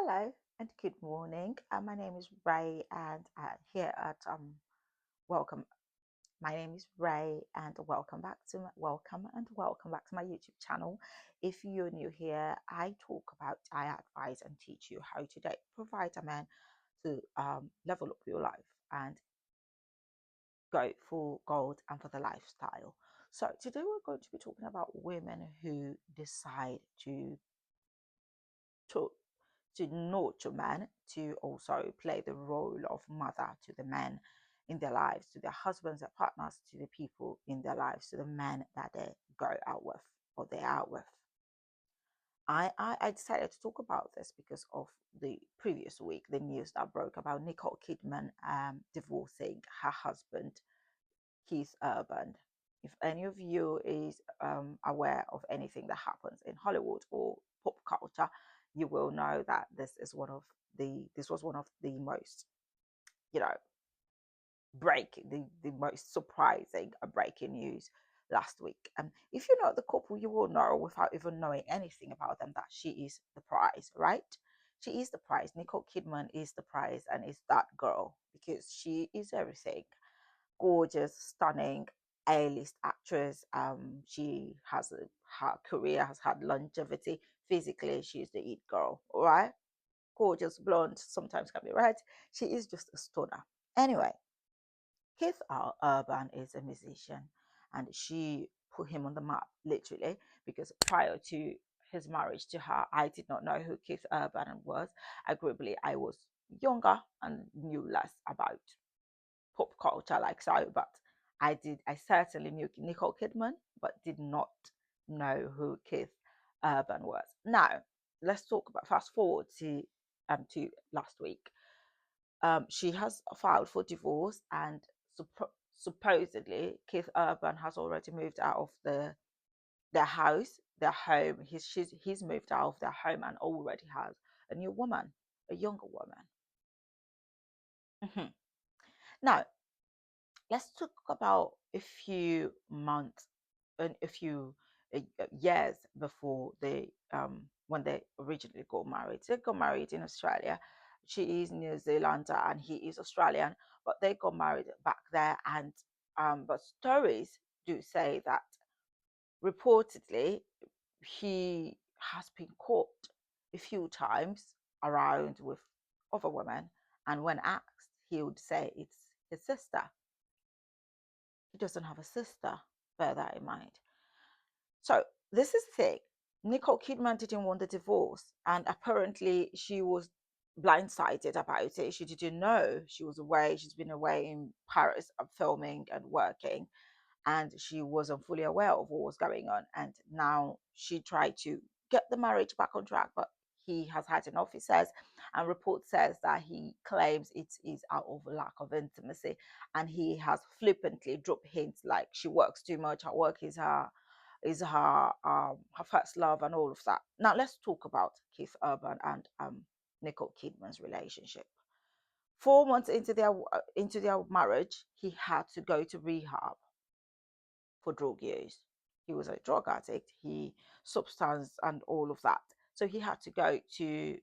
Hello and good morning. My name is Ray, and here at welcome. My name is Ray, and welcome back to my YouTube channel. If you're new here, I advise and teach you how to date, provide a man to level up your life and go for gold and for the lifestyle. So today we're going to be talking about women who decide to to nurture men, to also play the role of mother to the men in their lives, to their husbands, their partners, to the people in their lives, to the men that they go out with or they're out with. I decided to talk about this because of the previous week, the news that broke about Nicole Kidman divorcing her husband, Keith Urban. If any of you is aware of anything that happens in Hollywood or pop culture, you will know that this was one of the most, you know, the most surprising breaking news last week. If you know the couple, you will know without even knowing anything about them that she is the prize, right? She is the prize. Nicole Kidman is the prize and is that girl because she is everything. Gorgeous, stunning, A-list actress. Her career has had longevity. Physically, she's the it girl, all right? Gorgeous, blonde, sometimes can be red. She is just a stunner. Anyway, Keith Urban is a musician, and she put him on the map literally because prior to his marriage to her, I did not know who Keith Urban was. Agreeably, I was younger and knew less about pop culture like so, but I certainly knew Nicole Kidman, but did not know who Keith Urban was. Now, let's talk about fast forward to last week. She has filed for divorce, and supposedly Keith Urban has already moved out of their house, their home. He's moved out of their home and already has a new woman, a younger woman. Mhm. Now, let's talk about a few months and a few years before they when they originally got married. They got married in Australia. She is New Zealander and he is Australian, but they got married back there. And but stories do say that reportedly he has been caught a few times around with other women, and when asked, he would say it's his sister. He doesn't have a sister. Bear that in mind. So this is the thing. Nicole Kidman didn't want the divorce, and apparently she was blindsided about it. She didn't know she was away. She's been away in Paris filming and working, and she wasn't fully aware of what was going on. And now she tried to get the marriage back on track, but he has had enough, he says, and report says that he claims it is out of lack of intimacy, and he has flippantly dropped hints like she works too much, her work is her first love and all of that. Now let's talk about Keith Urban and Nicole Kidman's relationship. 4 months into their marriage, he had to go to rehab for drug use. He was a drug addict, he substance and all of that. So he had to go to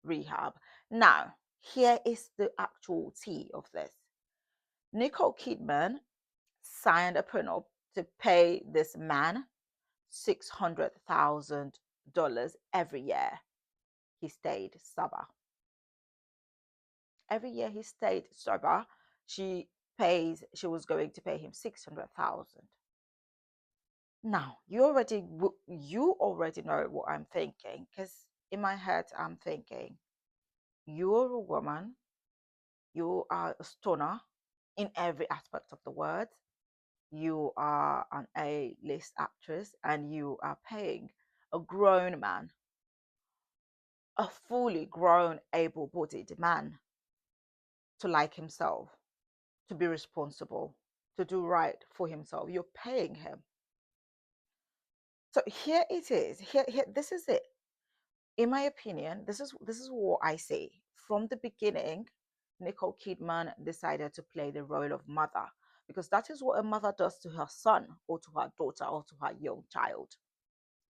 rehab. Now, here is the actual tea of this. Nicole Kidman signed a prenup to pay this man $600,000 every year he stayed sober. Every year he stayed sober, she was going to pay him 600,000. Now, you already know what I'm thinking, because in my head I'm thinking, you're a woman, you are a stunner in every aspect of the word. You are an A-list actress and you are paying a grown man, a fully grown, able-bodied man to like himself, to be responsible, to do right for himself. You're paying him. So here it is. Here, this is it. In my opinion, this is what I say. From the beginning, Nicole Kidman decided to play the role of mother because that is what a mother does to her son or to her daughter or to her young child.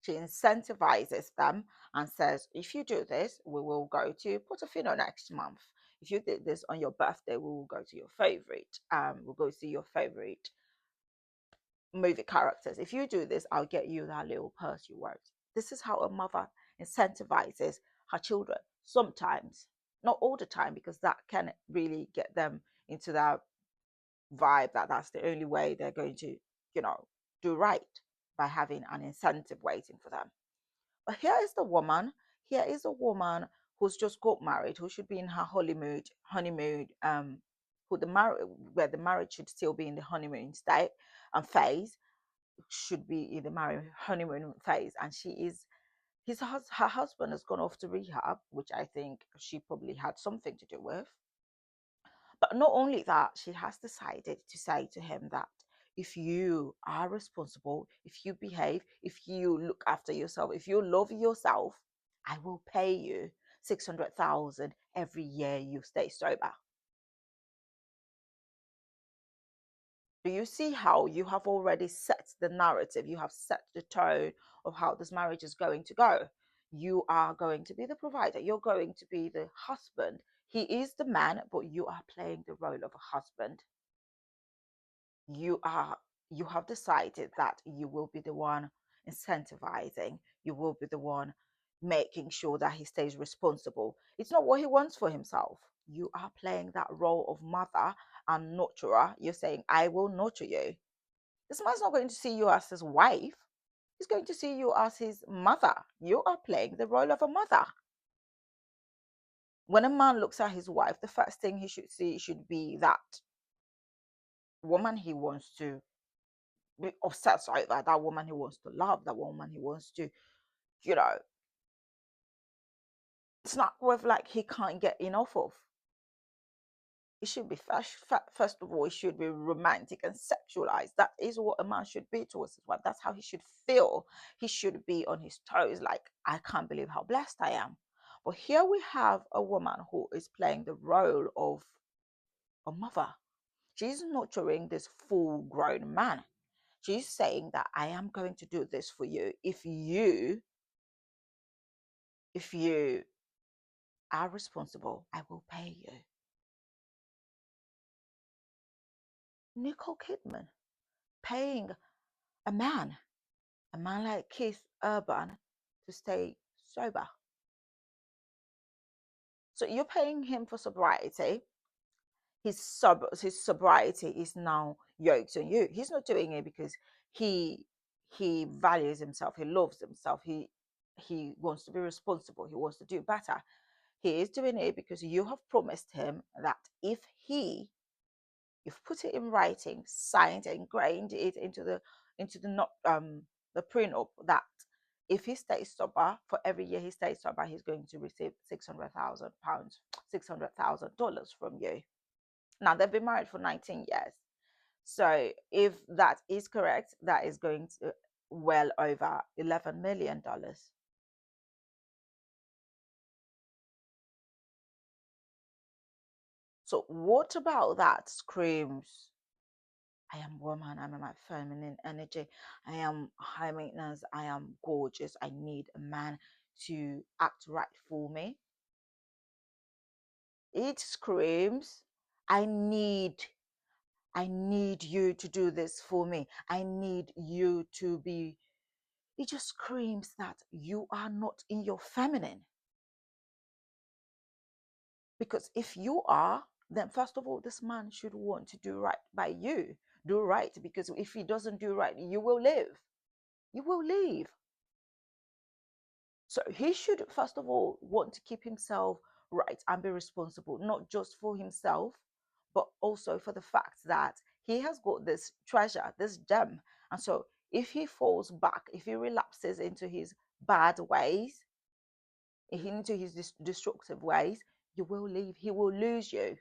She incentivizes them and says, if you do this, we will go to Portofino next month. If you did this on your birthday, we will go to your favorite. We'll go see your favorite movie characters. If you do this, I'll get you that little purse you want. This is how a mother incentivizes her children. Sometimes, not all the time, because that can really get them into that vibe that that's the only way they're going to, you know, do right, by having an incentive waiting for them. But here is the woman. Here is a woman who's just got married, who should be in her honeymoon, who the marriage where the marriage should still be in the honeymoon state and phase, should be in the marriage honeymoon phase, and she is her husband has gone off to rehab, which I think she probably had something to do with. But not only that, she has decided to say to him that if you are responsible, if you behave, if you look after yourself, if you love yourself, I will pay you 600,000 every year you stay sober. Do you see how you have already set the narrative? You have set the tone of how this marriage is going to go. You are going to be the provider. You're going to be the husband. He is the man, but you are playing the role of a husband. You are you have decided that you will be the one incentivizing. You will be the one making sure that he stays responsible. It's not what he wants for himself. You are playing that role of mother and nurturer. You're saying, I will nurture you. This man's not going to see you as his wife. He's going to see you as his mother. You are playing the role of a mother. When a man looks at his wife, the first thing he should see should be that woman he wants to be obsessed over, that woman he wants to love, that woman he wants to, you know, it's not with like he can't get enough of. It should be first of all, it should be romantic and sexualized. That is what a man should be towards his wife. That's how he should feel. He should be on his toes, like, I can't believe how blessed I am. But here we have a woman who is playing the role of a mother. She's nurturing this full grown man. She's saying that I am going to do this for you if you are responsible, I will pay you. Nicole Kidman paying a man, a man like Keith Urban, to stay sober. So you're paying him for sobriety. His sobriety is now yoked on you. He's not doing it because he he values himself. He loves himself. He wants to be responsible. He wants to do better. He is doing it because you have promised him that if he you've put it in writing, signed, ingrained it into the prenup that if he stays sober, for every year he stays sober, he's going to receive £600,000, $600,000 from you. Now they've been married for 19 years. So if that is correct, that is going to well over $11 million. So what about that screams, I am woman, I'm in my feminine energy, I am high maintenance, I am gorgeous, I need a man to act right for me. It screams, I need I need you to do this for me. I need you to be. It just screams that you are not in your feminine. Because if you are, then first of all, this man should want to do right by you. Do right, because if he doesn't do right, you will live. You will leave. So he should, first of all, want to keep himself right and be responsible, not just for himself, but also for the fact that he has got this treasure, this gem. And so if he falls back, if he relapses into his bad ways, into his destructive ways, you will leave. He will lose you.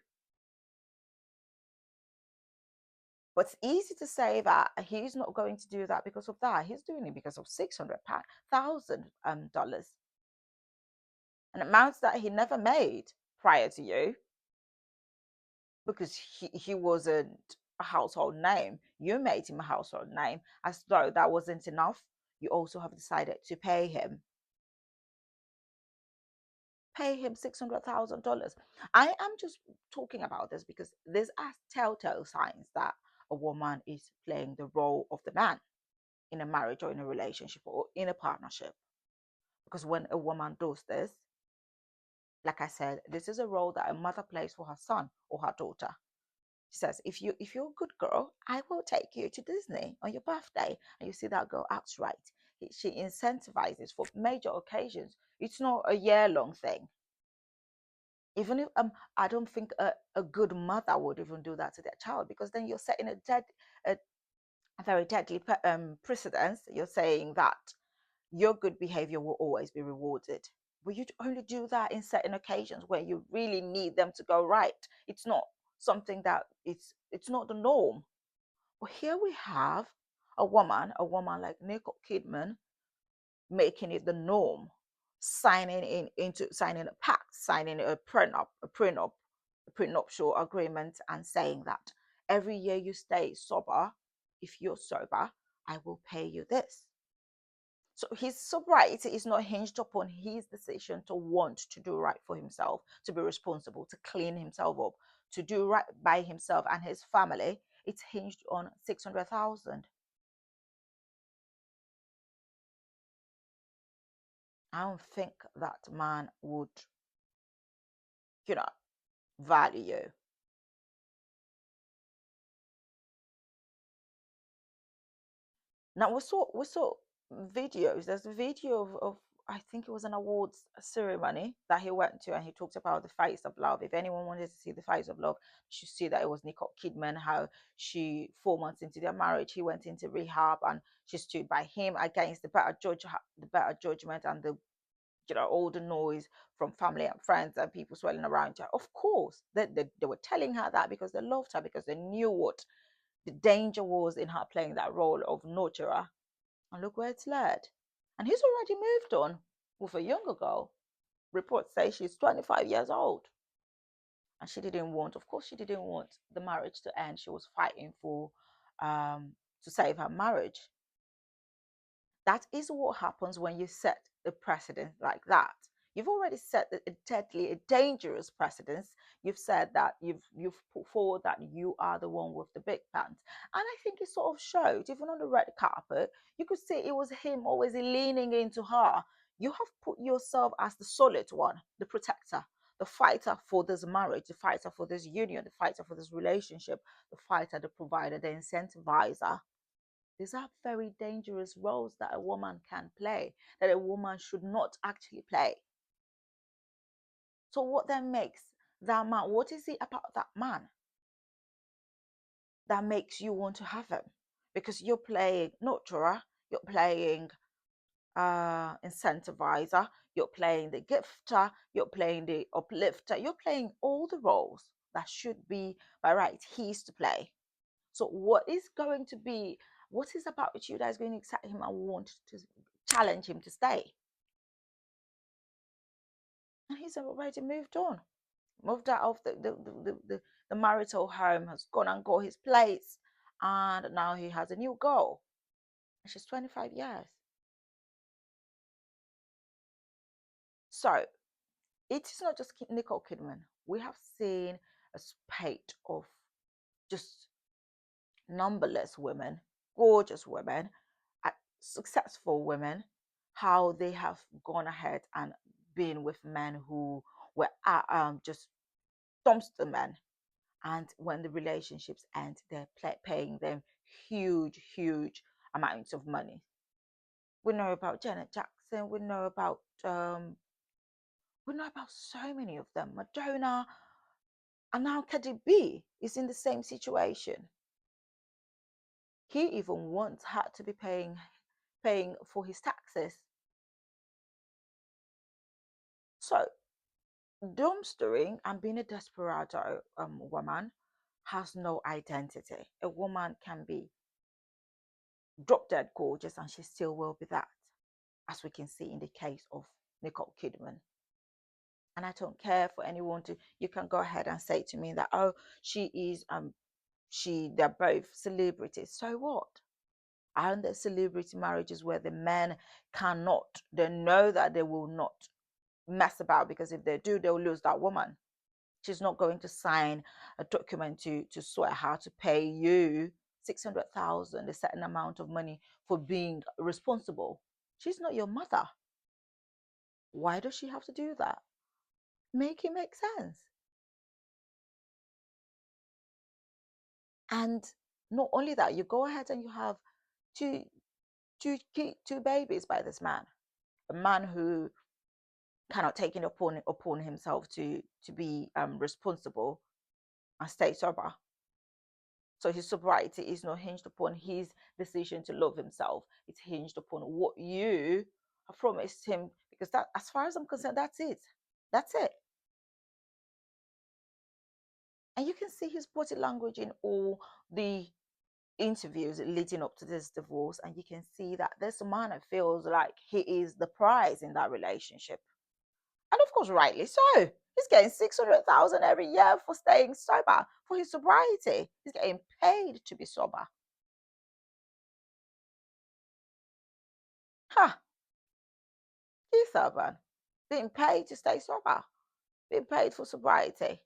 But it's easy to say that he's not going to do that because of that. He's doing it because of $600,000, an amount that he never made prior to you, because he wasn't a household name. You made him a household name, as though that wasn't enough. you also have decided to pay him $600,000. I am just talking about this because these are telltale signs that a woman is playing the role of the man in a marriage or in a relationship or in a partnership. Because when a woman does this, like I said, this is a role that a mother plays for her son or her daughter. She says, if you're a good girl, I will take you to Disney on your birthday. And you see that girl acts right. She incentivizes for major occasions. It's not a year-long thing. Even if I don't think a good mother would even do that to their child, because then you're setting a very deadly precedence. You're saying that your good behavior will always be rewarded. But you only do that in certain occasions where you really need them to go right. It's not something that it's not the norm. But here we have a woman like Nicole Kidman, making it the norm, signing a pact, signing a prenuptial agreement, and saying that every year you stay sober, if you're sober, I will pay you this. So his sobriety is not hinged upon his decision to want to do right for himself, to be responsible, to clean himself up, to do right by himself and his family. It's hinged on 600,000. I don't think that man would, you know, value you. Now we saw videos. There's a video of I think it was an awards ceremony that he went to, and he talked about the fights of love. If anyone wanted to see the fights of love, you should see that it was Nicole Kidman, how she 4 months into their marriage, he went into rehab and she stood by him against the better judgment and the all the noise from family and friends and people swelling around her. Of course, they were telling her that because they loved her, because they knew what the danger was in her playing that role of nurturer. And look where it's led. And he's already moved on with a younger girl. Reports say she's 25 years old. And she didn't want, of course, she didn't want the marriage to end. She was fighting for to save her marriage. That is what happens when you set a precedent like that. You've already set a deadly, a dangerous precedence. You've said that you've put forward that you are the one with the big pants, and I think it sort of showed. Even on the red carpet, you could see it was him always leaning into her. You have put yourself as the solid one, the protector, the fighter for this marriage, the fighter for this union, the fighter for this relationship, the fighter, the provider, the incentivizer. These are very dangerous roles that a woman can play, that a woman should not actually play. So, what then makes that man, what is it about that man that makes you want to have him? Because you're playing nurturer, you're playing incentivizer, you're playing the gifter, you're playing the uplifter, you're playing all the roles that should be by right his to play. So what is about you that is going to excite him and want to challenge him to stay? And he's already moved on, moved out of the marital home, has gone and got his place, and now he has a new girl. And she's 25 years. So it is not just Nicole Kidman. We have seen a spate of just numberless women, gorgeous women, successful women, how they have gone ahead and been with men who were just dumpster men. And when the relationships end, they're paying them huge amounts of money. We know about Janet Jackson. We know about so many of them. Madonna, and now Cardi B is in the same situation. He even once had to be paying for his taxes. So dumpstering and being a desperado woman has no identity. A woman can be drop dead gorgeous and she still will be that, as we can see in the case of Nicole Kidman. And I don't care for anyone to, you can go ahead and say to me that, oh, she is, they're both celebrities. So what? And the celebrity marriages where the men cannot, they know that they will not mess about, because if they do, they'll lose that woman. She's not going to sign a document to swear her to pay you 600,000, a certain amount of money, for being responsible. She's not your mother. Why does she have to do that? Make it make sense. And not only that, you go ahead and you have two two babies by this man, a man who cannot take it upon himself to be responsible and stay sober. So his sobriety is not hinged upon his decision to love himself. It's hinged upon what you have promised him. Because that, as far as I'm concerned, that's it. That's it. And you can see his body language in all the interviews leading up to this divorce, and you can see that this man feels like he is the prize in that relationship. And of course, rightly so. He's getting 600,000 every year for staying sober, for his sobriety. He's getting paid to be sober. Huh. Keith Urban being paid to stay sober, being paid for sobriety.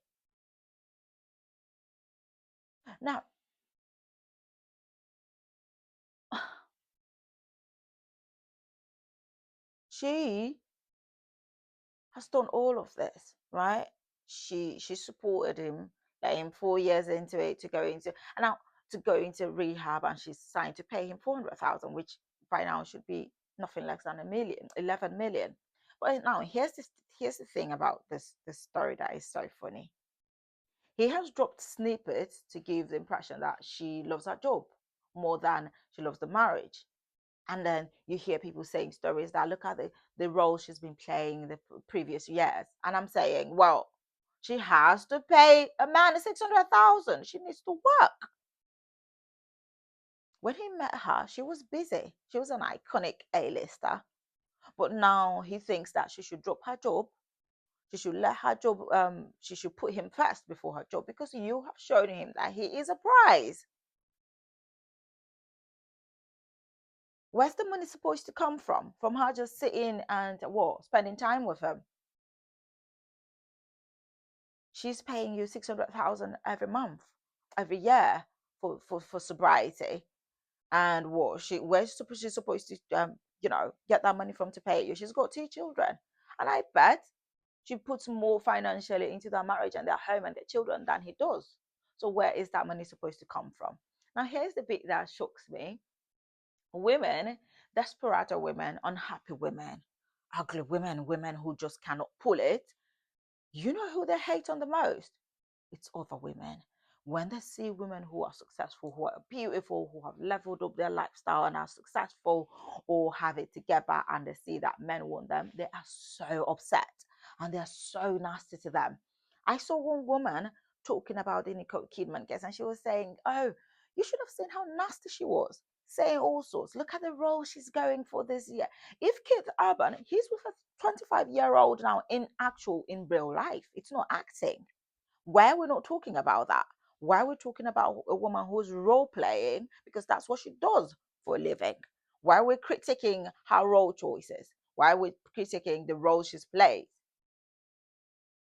Now, she has done all of this, right? She supported him, let him 4 years into it to go into, and now to go into rehab, and she's signed to pay him 400,000, which by now should be nothing less than a million, 11 million. But now here's the thing about this story that is so funny. He has dropped snippets to give the impression that she loves her job more than she loves the marriage. And then you hear people saying stories that look at the role she's been playing the previous years. And I'm saying, well, she has to pay a man 600,000. She needs to work. When he met her, she was busy. She was an iconic A-lister. But now he thinks that she should drop her job. She should let her job, she should put him first before her job, because you have shown him that he is a prize. Where's the money supposed to come from? From her just sitting and what? Spending time with him. She's paying you 600,000 every month, every year for sobriety. And what she's supposed to get that money from to pay you? She's got two children. And I bet she puts more financially into their marriage and their home and their children than he does. So where is that money supposed to come from? Now here's the bit that shocks me. Women, desperate women, unhappy women, ugly women, women who just cannot pull it. You know who they hate on the most? It's other women. When they see women who are successful, who are beautiful, who have leveled up their lifestyle and are successful or have it together, and they see that men want them, they are so upset and they're so nasty to them. I saw one woman talking about the Nicole Kidman case, and she was saying, oh, you should have seen how nasty she was, saying all sorts. Look at the role she's going for this year. If Keith Urban, he's with a 25-year-old now in real life. It's not acting. Why we're not talking about that? Why we're talking about a woman who's role playing, because that's what she does for a living? Why we're critiquing her role choices? Why we're critiquing the role she's played?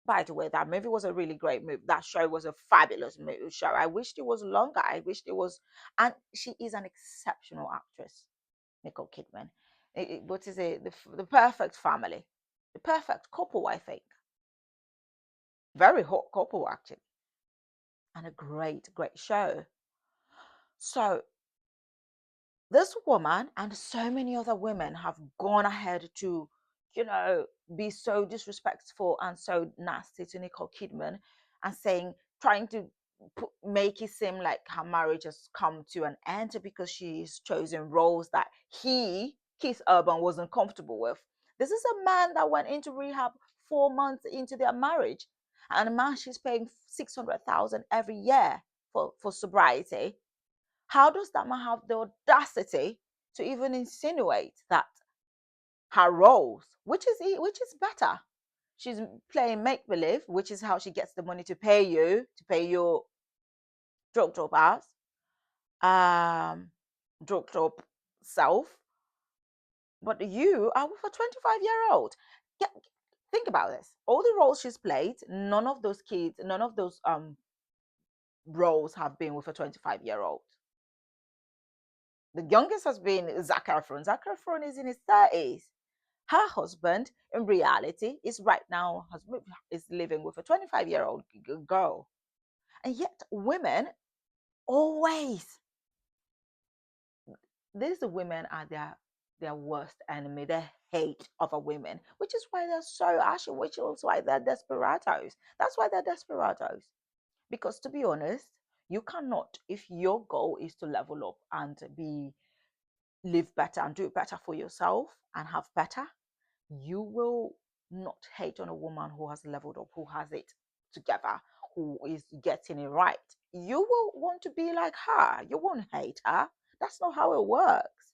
By the way, that movie was a really great movie. That show was a fabulous show. I wished it was longer. I wished it was, and she is an exceptional actress, Nicole Kidman. What is it? The perfect family, the perfect couple, I think. Very hot couple, actually, and a great show. So this woman and so many other women have gone ahead to, you know, be so disrespectful and so nasty to Nicole Kidman, and saying, trying to make it seem like her marriage has come to an end because she's chosen roles that Keith Urban, wasn't comfortable with. This is a man that went into rehab 4 months into their marriage, and a man she's paying 600,000 every year for sobriety. How does that man have the audacity to even insinuate that her roles, which is better, she's playing make believe, which is how she gets the money to pay your drug dropouts, drugged up self, but you are with a 25-year-old. Yeah, think about this. All the roles she's played, none of those kids, none of those roles have been with a 25-year-old. The youngest has been Zac Efron. Zac Efron is in his 30s. Her husband, in reality, is right now is living with a 25-year-old girl. And yet, women always, these women are their worst enemy. They hate other women, which is why they're so ashy, which is why they're desperados. That's why they're desperados. Because to be honest, you cannot, if your goal is to level up and be live better and do better for yourself and have better, you will not hate on a woman who has leveled up, who has it together, who is getting it right. You will want to be like her. You won't hate her. That's not how it works,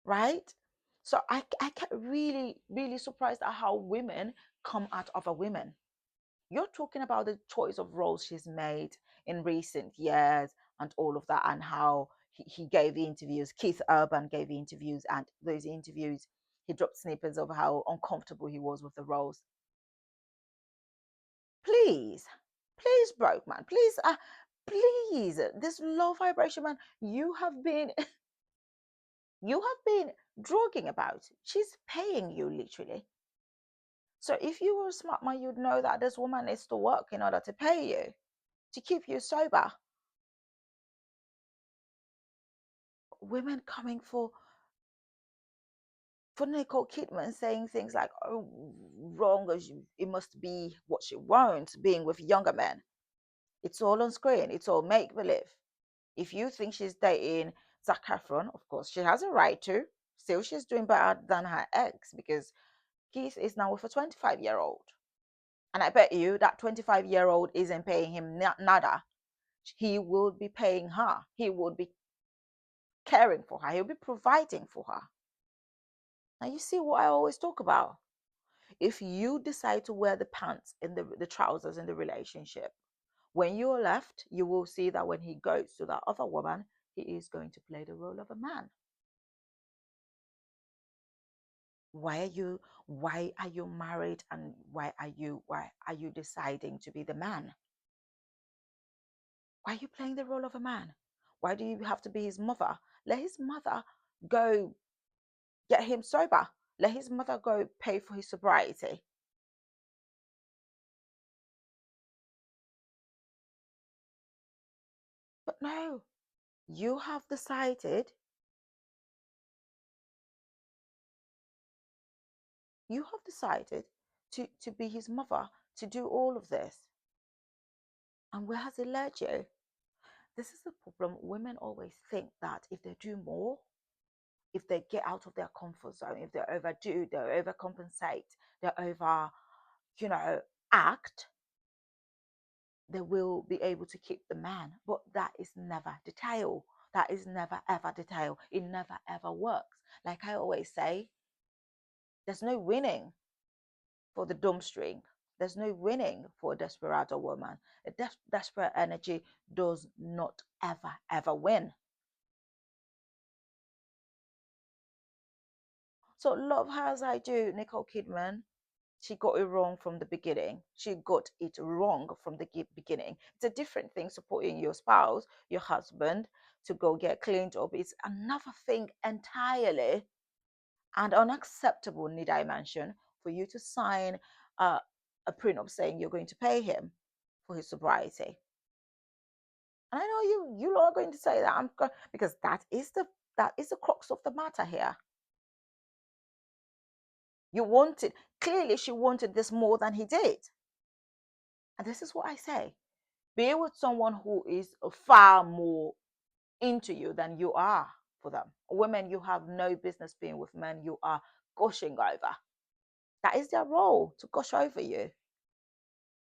right? So I get really, really surprised at how women come at other women. You're talking about the choice of roles she's made in recent years and all of that, and how he gave interviews. Keith Urban gave interviews, and those interviews, he dropped snippets of how uncomfortable he was with the roles. Please, please, broke man, please, please, this low vibration man, you have been drugging about. She's paying you literally. So if you were a smart man, you'd know that this woman needs to work in order to pay you, to keep you sober. Women coming for Nicole Kidman saying things like, "Oh, wrong as you, it must be what she wants, being with younger men." It's all on screen. It's all make believe. If you think she's dating Zac Efron, of course she has a right to. Still, she's doing better than her ex because Keith is now with a 25-year-old, and I bet you that 25-year-old isn't paying him nada. He will be paying her. He will be caring for her. He'll be providing for her. Now you see what I always talk about. If you decide to wear the pants and the trousers in the relationship, when you're left, you will see that when he goes to that other woman, he is going to play the role of a man. Why are you married, and why are you deciding to be the man? Why are you playing the role of a man? Why do you have to be his mother? Let his mother go get him sober. Let his mother go pay for his sobriety. But no, you have decided, to be his mother, to do all of this. And where has it led you? This is the problem. Women always think that if they do more, if they get out of their comfort zone, if they overdo, they overcompensate, they over, you know, act, they will be able to keep the man. But that is never the tale. That is never ever the tale. It never ever works. Like I always say, there's no winning for the dumb string. There's no winning for a desperado woman. A desperate energy does not ever ever win. So love her as I do, Nicole Kidman. She got it wrong from the beginning. She got it wrong from the beginning. It's a different thing supporting your spouse, your husband, to go get cleaned up. It's another thing entirely, and unacceptable, need I mention, for you to sign a, a prenup saying you're going to pay him for his sobriety. And I know you are going to say that because that is the crux of the matter here. You wanted, clearly she wanted this more than he did. And this is what I say. Be with someone who is far more into you than you are for them. Women, you have no business being with men you are gushing over. That is their role, to gush over you.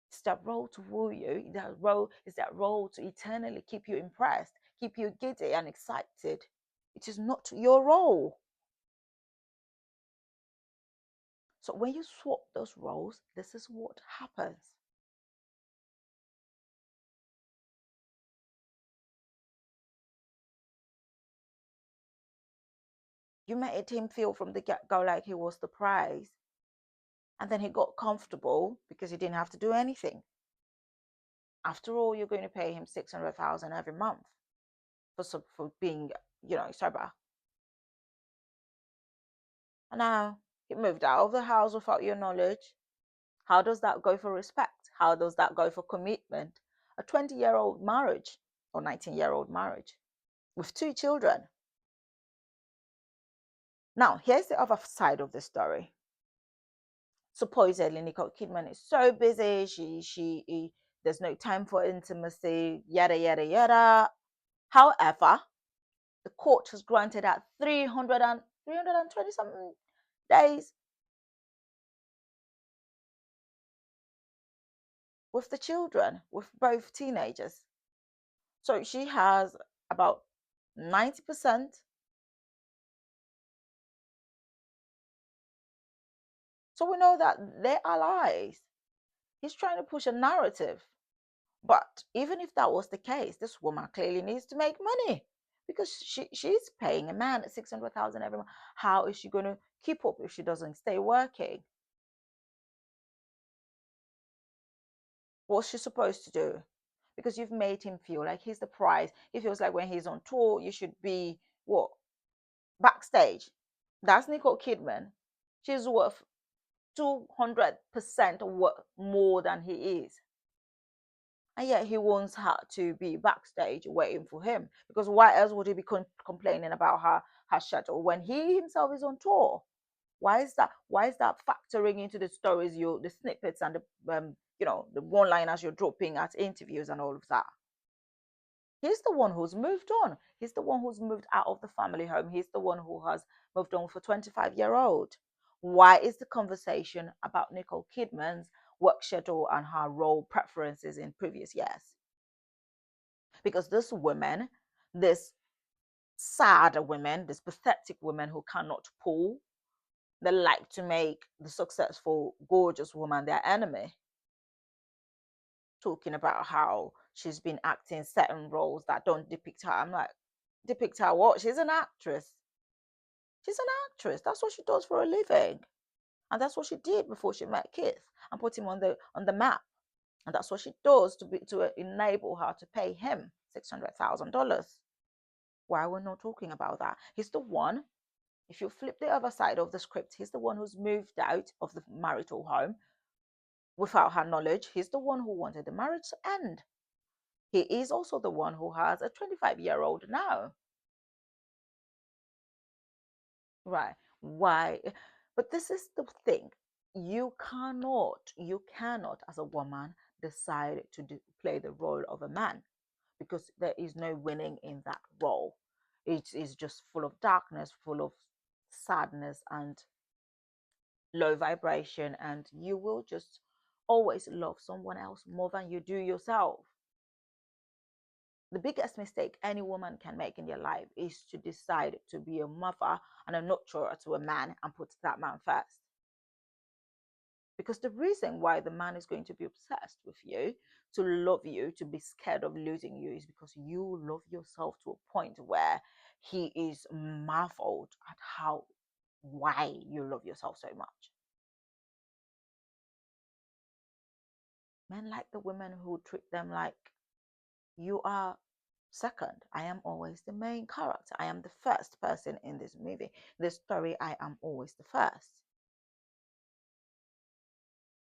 It's their role to woo you. Their role to eternally keep you impressed, keep you giddy and excited. It is not your role. So when you swap those roles, this is what happens. You made him feel from the get go like he was the prize. And then he got comfortable because he didn't have to do anything. After all, you're going to pay him 600,000 every month for being, sober. And now he moved out of the house without your knowledge. How does that go for respect? How does that go for commitment? A 20-year-old marriage or 19-year-old marriage with two children. Now, here's the other side of the story. Supposedly, Nicole Kidman is so busy. There's no time for intimacy, yada, yada, yada. However, the court has granted her 320 something days with the children, with both teenagers. So she has about 90%. So we know that they are lies. He's trying to push a narrative. But even if that was the case, this woman clearly needs to make money because she's paying a man 600,000 every month. How is she going to keep up if she doesn't stay working? What's she supposed to do? Because you've made him feel like he's the prize. He feels like when he's on tour, you should be what? Backstage. That's Nicole Kidman. She's worth 200% more than he is. And yet he wants her to be backstage waiting for him. Because why else would he be complaining about her schedule when he himself is on tour? Why is that? Why is that factoring into the stories, the snippets and the one-liners you're dropping at interviews and all of that? He's the one who's moved on. He's the one who's moved out of the family home. He's the one who has moved on for 25-year-old. Why is the conversation about Nicole Kidman's work schedule and her role preferences in previous years? Because this women, this sad women, this pathetic women who cannot pull, they like to make the successful, gorgeous woman their enemy. Talking about how she's been acting certain roles that don't depict her. I'm like, depict her what? She's an actress. She's an actress. That's what she does for a living. And that's what she did before she met Keith and put him on the map. And that's what she does to enable her to pay him $600,000. Why we're not talking about that? He's the one. If you flip the other side of the script, he's the one who's moved out of the marital home without her knowledge. He's the one who wanted the marriage to end. He is also the one who has a 25-year-old now. Right. Why? But this is the thing. You cannot, as a woman, decide to play the role of a man because there is no winning in that role. It is just full of darkness, full of sadness and low vibration, and you will just always love someone else more than you do yourself. The biggest mistake any woman can make in their life is to decide to be a mother and a nurturer to a man and put that man first. Because the reason why the man is going to be obsessed with you, to love you, to be scared of losing you, is because you love yourself to a point where he is marveled at why you love yourself so much. Men like the women who treat them like you are second. I am always the main character. I am the first person in this movie. This story, I am always the first.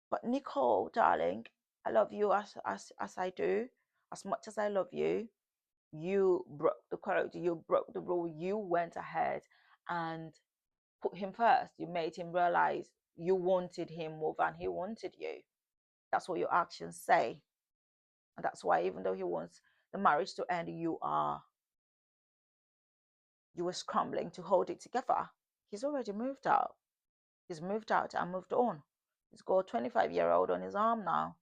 But Nicole, darling, I love you as I do. As much as I love you, you broke the code. You broke the rule. You went ahead and put him first. You made him realize you wanted him more than he wanted you. That's what your actions say. And that's why even though he wants the marriage to end, you were scrambling to hold it together. He's already moved out. He's moved out and moved on. He's got a 25-year-old on his arm now.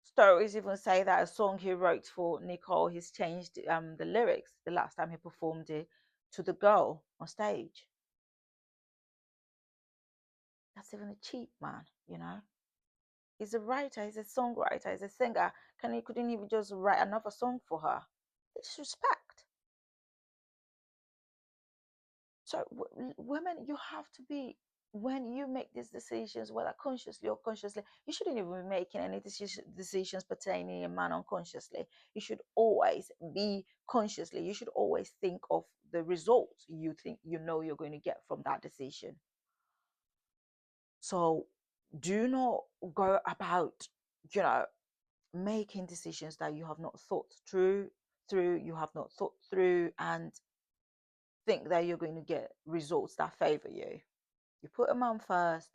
Stories even say that a song he wrote for Nicole, he's changed the lyrics the last time he performed it to the girl on stage. That's even a cheap man. He's a writer, he's a songwriter, he's a singer. Couldn't even just write another song for her? It's respect. So, women, you have to be, when you make these decisions, whether consciously or consciously, you shouldn't even be making any decisions pertaining a man unconsciously. You should always be consciously, you should always think of the results you think you know you're going to get from that decision. So, do not go about, you know, making decisions that you have not thought you have not thought through, and think that you're going to get results that favor you. You put a man first,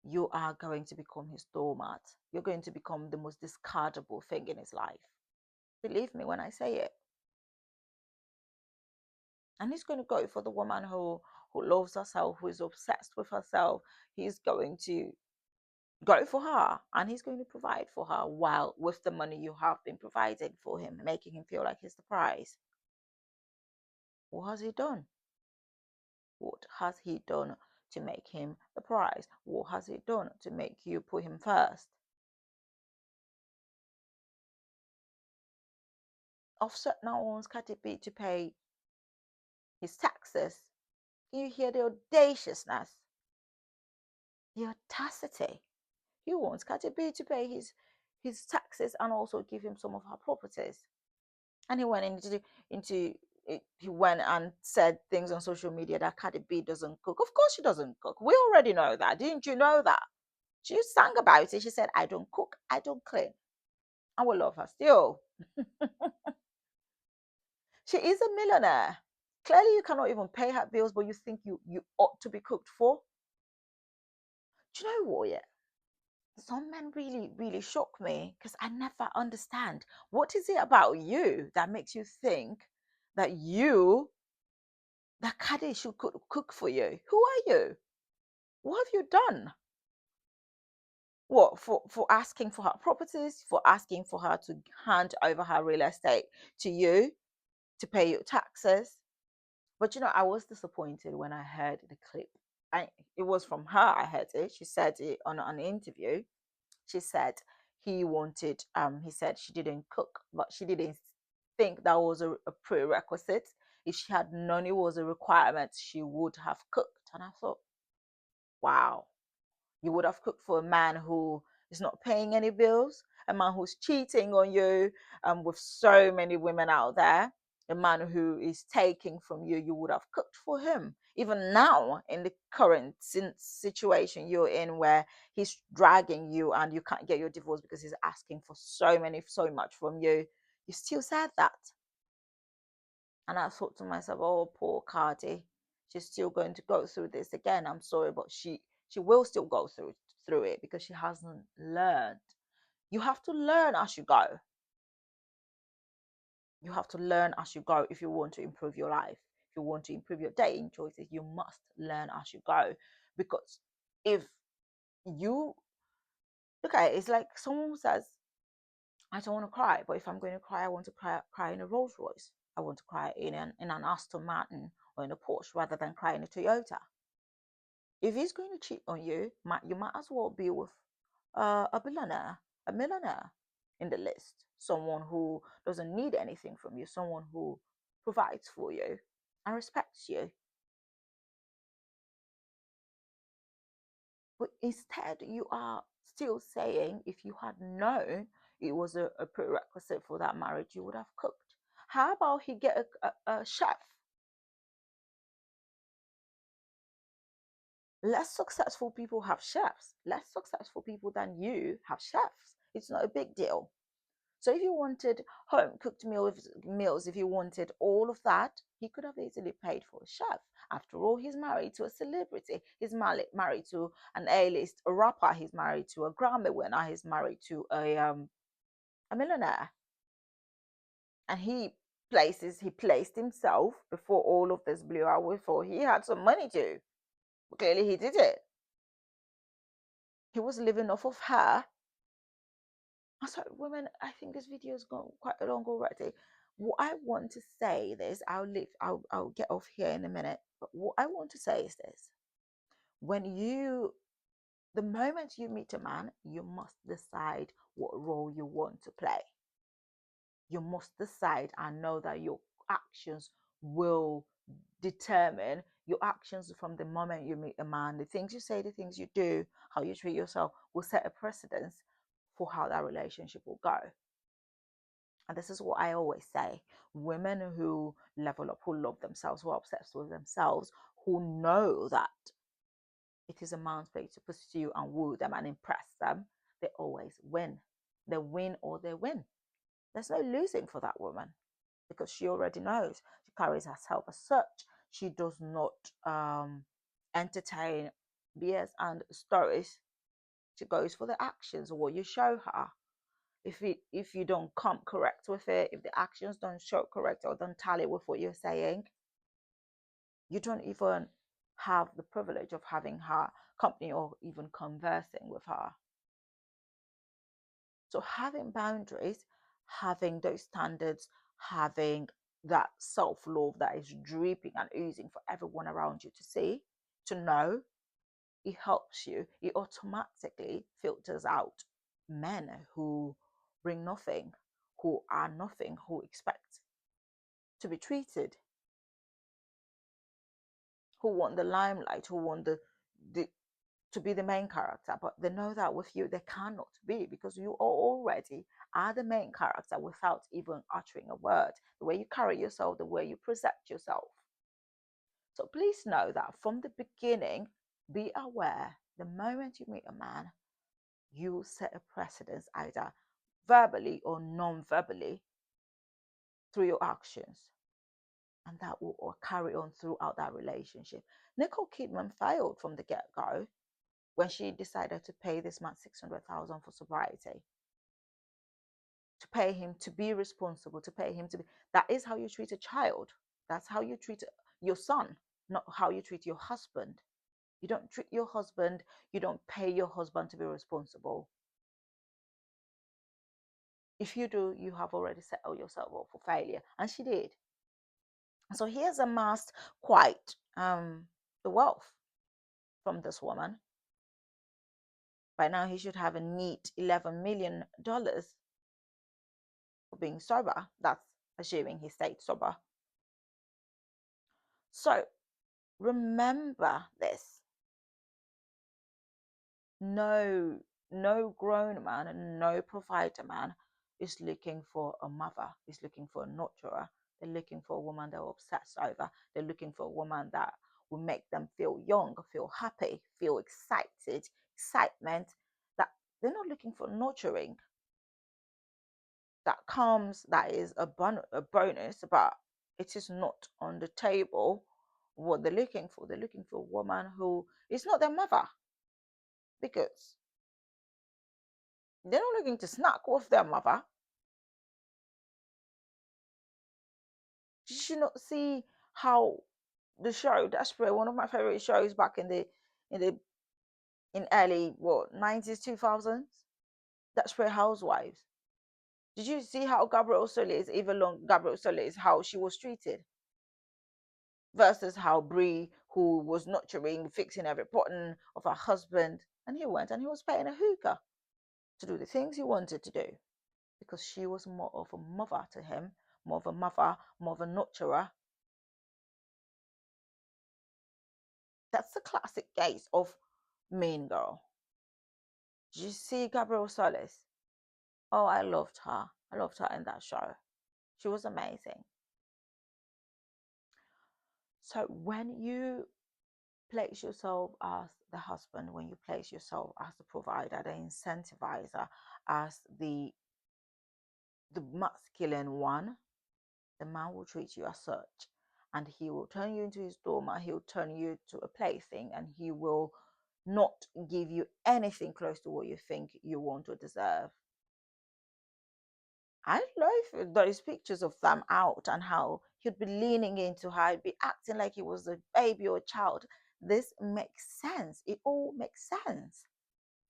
you are going to become his doormat. You're going to become the most discardable thing in his life. Believe me when I say it. And he's going to go for the woman who loves herself, who is obsessed with herself. He's going to go for her, and he's going to provide for her while with the money you have been providing for him, making him feel like he's the prize. What has he done? What has he done to make him the prize? What has he done to make you put him first? Offset now wants Cardi B to pay his taxes. Can you hear the audaciousness? The audacity. He wants Cardi B to pay his taxes and also give him some of her properties. And he went into he went and said things on social media that Cardi B doesn't cook. Of course she doesn't cook. We already know that. Didn't you know that? She sang about it. She said, I don't cook, I don't clean. I will love her still. She is a millionaire. Clearly, you cannot even pay her bills, but you think you ought to be cooked for. Do you know what? Yeah, some men really, really shock me because I never understand. What is it about you that makes you think that that Kadi should cook for you? Who are you? What have you done? What, for asking for her properties, for asking for her to hand over her real estate to you to pay your taxes? But I was disappointed when I heard the clip. It was from her. I heard it. She said it on an interview. She said he said she didn't cook, but she didn't think that was a prerequisite. If she had known it was a requirement, she would have cooked. And I thought, wow, you would have cooked for a man who is not paying any bills, a man who's cheating on you, with so many women out there, a man who is taking from you. You would have cooked for him. Even now, in the current situation you're in, where he's dragging you and you can't get your divorce because he's asking for so much from you, you still said that. And I thought to myself, oh, poor Cardi, she's still going to go through this again. I'm sorry, but she will still go through it because she hasn't learned. You have to learn as you go. You have to learn as you go if you want to improve your life. If you want to improve your dating choices, you must learn as you go. Because if you okay, it's like someone says, I don't want to cry, but if I'm going to cry, I want to cry in a Rolls Royce. I want to cry in an Aston Martin or in a Porsche rather than cry in a Toyota. If he's going to cheat on you, you might as well be with a millionaire in the list, someone who doesn't need anything from you, someone who provides for you and respects you. But instead, you are still saying if you had known it was a prerequisite for that marriage, you would have cooked. How about he get a chef? Less successful people have chefs. Less successful people than you have chefs. It's not a big deal. So if you wanted home cooked meals, if you wanted all of that, he could have easily paid for a chef. After all, he's married to a celebrity. He's married to an A-list rapper. He's married to a Grammy winner. He's married to a millionaire. And he placed himself before all of this blew out. Before he had some money too. Clearly, he did it. He was living off of her. I'm sorry, women, I think this video has gone quite long already. What I want to say this, I'll get off here in a minute. But what I want to say is this. The moment you meet a man, you must decide what role you want to play. You must decide and know that your actions will determine your actions from the moment you meet a man. The things you say, the things you do, how you treat yourself will set a precedence for how that relationship will go. And this is what I always say: women who level up, who love themselves, who are obsessed with themselves, who know that it is a man's place to pursue and woo them and impress them, they always win. They win or they win. There's no losing for that woman because she already knows. She carries herself as such. She does not entertain BS and stories. She goes for the actions or what you show her. If you don't come correct with it, if the actions don't show correct or don't tally with what you're saying, you don't even have the privilege of having her company or even conversing with her. So having boundaries, having those standards, having that self-love that is dripping and oozing for everyone around you to see, to know, it helps you. It automatically filters out men who bring nothing, who are nothing, who expect to be treated, who want the limelight, who want the to be the main character, but they know that with you they cannot be because you already are the main character without even uttering a word. The way you carry yourself, the way you present yourself. So please know that from the beginning, be aware the moment you meet a man, you set a precedence either verbally or non-verbally through your actions. And that will carry on throughout that relationship. Nicole Kidman failed from the get-go when she decided to pay this man 600,000 for sobriety, to pay him to be responsible, to pay him to be. That is how you treat a child. That's how you treat your son, not how you treat your husband. You don't treat your husband, you don't pay your husband to be responsible. If you do, you have already set yourself up for failure. And she did. So he has amassed quite the wealth from this woman. By now, he should have a neat $11 million for being sober. That's assuming he stayed sober. So remember this. No grown man and no provider man is looking for a mother, is looking for a nurturer. They're looking for a woman they're obsessed over. They're looking for a woman that will make them feel young, feel happy, feel excited, excitement. That they're not looking for nurturing. That comes, that is a bonus, but it is not on the table what they're looking for. They're looking for a woman who is not their mother because they're not looking to snack with their mother. Did you not see how the show Desperate, one of my favorite shows back in the in early what 90s 2000s, Desperate Housewives? Did you see how Gabrielle Solis, even long Gabrielle Solis, how she was treated versus how Brie, who was nurturing, fixing every button of her husband, and he went and he was paying a hookah to do the things he wanted to do because she was more of a mother to him, more of a mother, more of a nurturer. That's the classic case of mean girl. Did you see Gabrielle Solis? Oh, I loved her. I loved her in that show. She was amazing. So when you place yourself as the husband, when you place yourself as the provider, the incentivizer, as the masculine one, the man will treat you as such. And he will turn you into his doormat, he'll turn you to a plaything, and he will not give you anything close to what you think you want or deserve. I love those pictures of them out and how he'd be leaning into her, he'd be acting like he was a baby or a child. This makes sense. It all makes sense.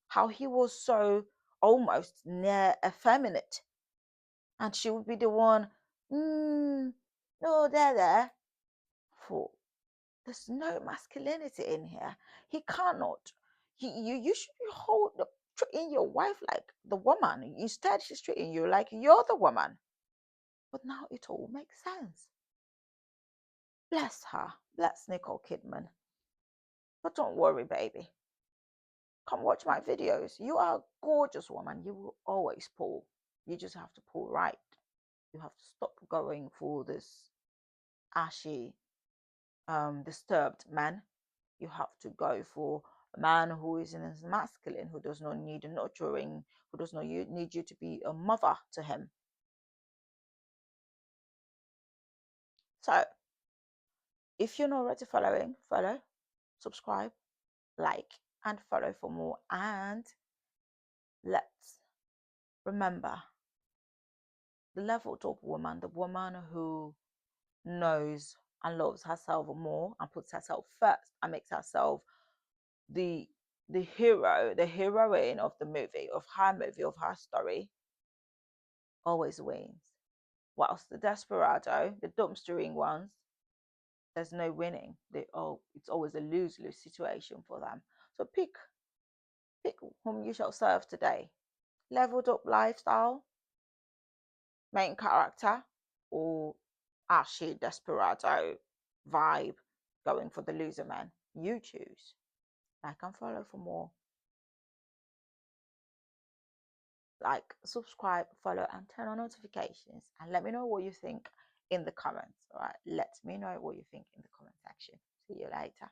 How he was so almost near effeminate. And she would be the one, no, there. For there's no masculinity in here. He cannot. You should be treating your wife like the woman. Instead, she's treating you like you're the woman. But now it all makes sense. Bless her. Bless Nicole Kidman. But don't worry, baby. Come watch my videos. You are a gorgeous woman. You will always pull. You just have to pull right. You have to stop going for this ashy, disturbed man. You have to go for a man who is in his masculine, who does not need nurturing, who does not need you to be a mother to him. So, if you're not already following, follow, subscribe, like, and follow for more. And let's remember the leveled up woman, the woman who knows and loves herself more and puts herself first and makes herself the hero, the heroine of the movie, of her story, always wins. Whilst the desperado, the dumpstering ones, there's no winning. It's always a lose-lose situation for them. So pick whom you shall serve today. Leveled up lifestyle, main character, or ashy desperado vibe, going for the loser man. You choose. Like and follow for more. Like, subscribe, follow, and turn on notifications. And let me know what you think in the comments. All right. Let me know what you think in the comment section. See you later.